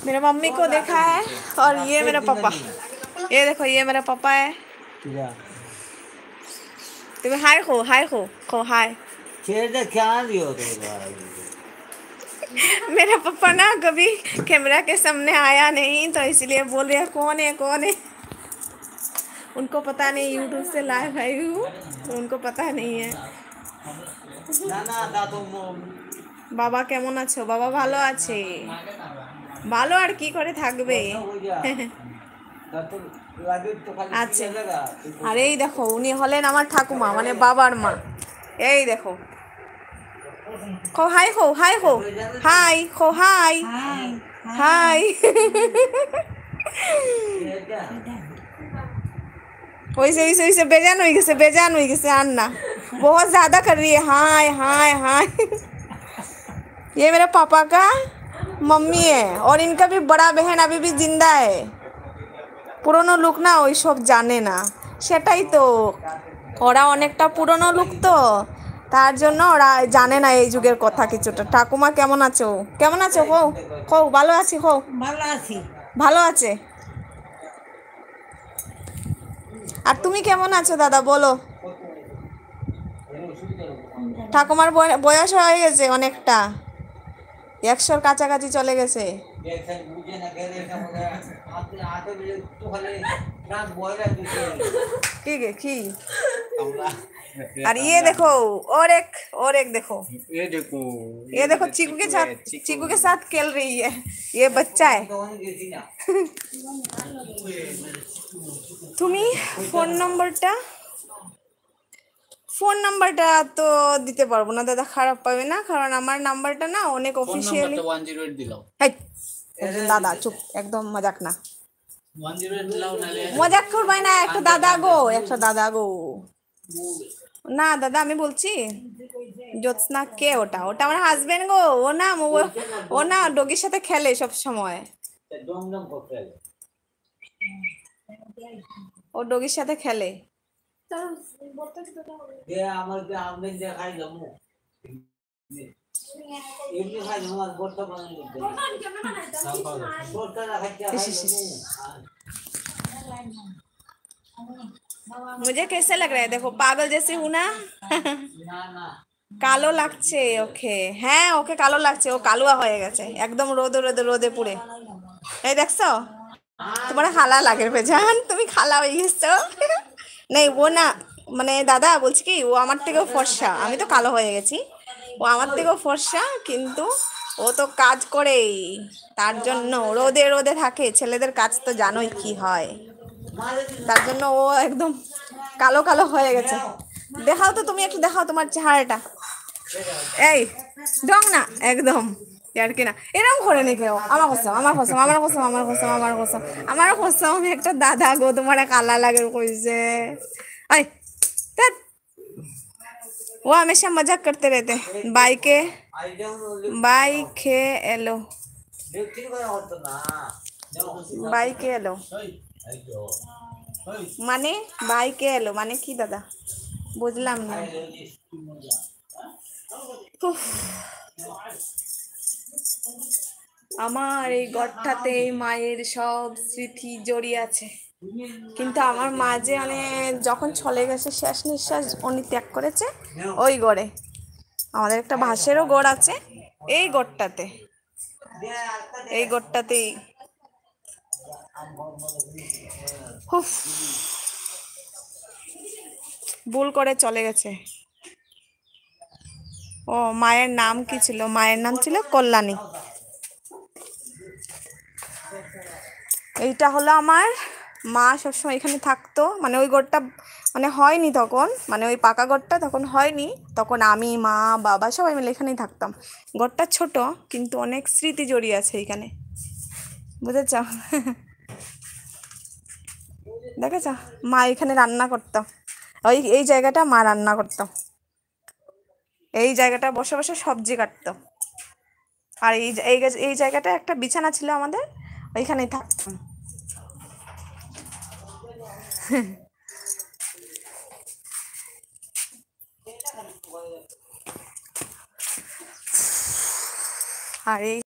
मेरे मम्मी को देखा है और ये मेरा पापा, ये देखो ये मेरा पापा है। तुम्हें हाय खो, हाय खो हाय। मेरा पापा ना कभी कैमरा के सामने आया नहीं तो इसलिए बोल रहे कौन है कौन है। उनको पता नहीं यूट्यूब से लाइव आई हूँ, उनको पता नहीं है। বাবা কেমন আছো? বাবা ভালো আছে, ভালো আর কি করে থাকবে। আচ্ছা, আর এই দেখো উনি হলেন আমার ঠাকুমা, মানে বাবার মা। এই দেখো, খো হাই খো, হাই খো, হাই খো, হাই হাই। वैसे वैसे वैसे बेजान हो गई अन्ना बहुत ज़्यादा कर रही है। हाय हाय हाय। ये मेरे पापा का मम्मी है और इनका भी बड़ा बहन अभी भी जिंदा है। পুরনো লোক না ওই সব জানে না, সেটাই তো, ওরা অনেকটা পুরনো লোক তো, তার জন্য ওরা জানে না এই যুগের কথা কিছুটা। ঠাকুমা কেমন আছো? কেমন আছো? কও কও ভালো আছি, কও ভালো আছি। ভালো আছে। আর তুমি কেমন আছো দাদা বলো? ঠাকুমার বয়স হয়ে গেছে অনেকটা, 100-র কাছাকাছি চলে গেছে। কি গে কি? और ये देखो और एक देखो, ये देखो चीकू के साथ खेल रही है, ये बच्चा है। তুমি ফোন নাম্বারটা তো দিতে পারবো না দাদা, খারাপ পাবে না, কারণ আমার নাম্বারটা না অনেক অফিশিয়ালি। 108 দিলাও। দাদা চুপ, একদম মজাক না, 108 দিলাও নালে মজাক করবাই না। একটা দাদা গো না দাদা, আমি বলছি জ্যোৎস্না কে? ওটা আমার হাজবেন্ড গো। ও না ডগির সাথে খেলে সব সময়, ও ডগির সাথে খেলে। मुझे कैसे लग रहा है देखो, पागल जैसे हूँ ना। কালো লাগছে ওকে, হ্যাঁ ওকে কালো লাগছে, ও কালুয়া হয়ে গেছে একদম, রোদে পুড়ে। এই দেখছো, তোমার খালা লাগে বেজান, তুমি খালা হয়ে গেছো। নেই ও না, মানে দাদা বলছি কি, ও আমার থেকেও ফর্সা, আমি তো কালো হয়ে গেছি, ও আমার থেকেও ফর্সা, কিন্তু ও তো কাজ করে, তার জন্য রোদে থাকে, ছেলেদের কাজ তো জানোই কি হয়, তার জন্য ও একদম কালো হয়ে গেছে। দেখাও তো তুমি, একটু দেখাও তোমার চেহারাটা। এই ডং না একদম, আর কি না এরকম করে নি কেউ। আমার কসম আমি একটা দাদা গো, তোমার কালা লাগে কইছে। আই वो हमेशा मजाक करते रहते। बाई खे एलो মানে বাইকে এলো মানে কি দাদা, বুঝলাম না। আমার এই ঘরটাতে মায়ের সব স্মৃতি জড়িয়ে আছে, কিন্তু আমার মা যে মানে যখন চলে গেছে, শেষ নিঃশ্বাস উনি ত্যাগ করেছে ওই গড়ে। আমাদের একটা বাঁশেরও গড় আছে এই গড়টাতেই। ভুল করে চলে গেছে। ও মায়ের নাম কি ছিল? মায়ের নাম ছিল কল্যাণী। এইটা হলো আমার মা সবসময় এখানে থাকতো, মানে ওই ঘরটা মানে হয়নি তখন, মানে ওই পাকা ঘরটা তখন হয়নি, তখন আমি মা বাবা সবাই মিলে এখানেই থাকতাম। ঘরটা ছোট কিন্তু অনেক স্মৃতি জড়িয়ে আছে এইখানে, বুঝেছ? দেখেছ, মা এখানে রান্না করতো, এই জায়গাটা মা রান্না করতো, এই জায়গাটা বসে বসে সবজি কাটতো, আর এই জায়গাটা একটা বিছানা ছিল আমাদের, ওইখানেই থাকতাম। আর এই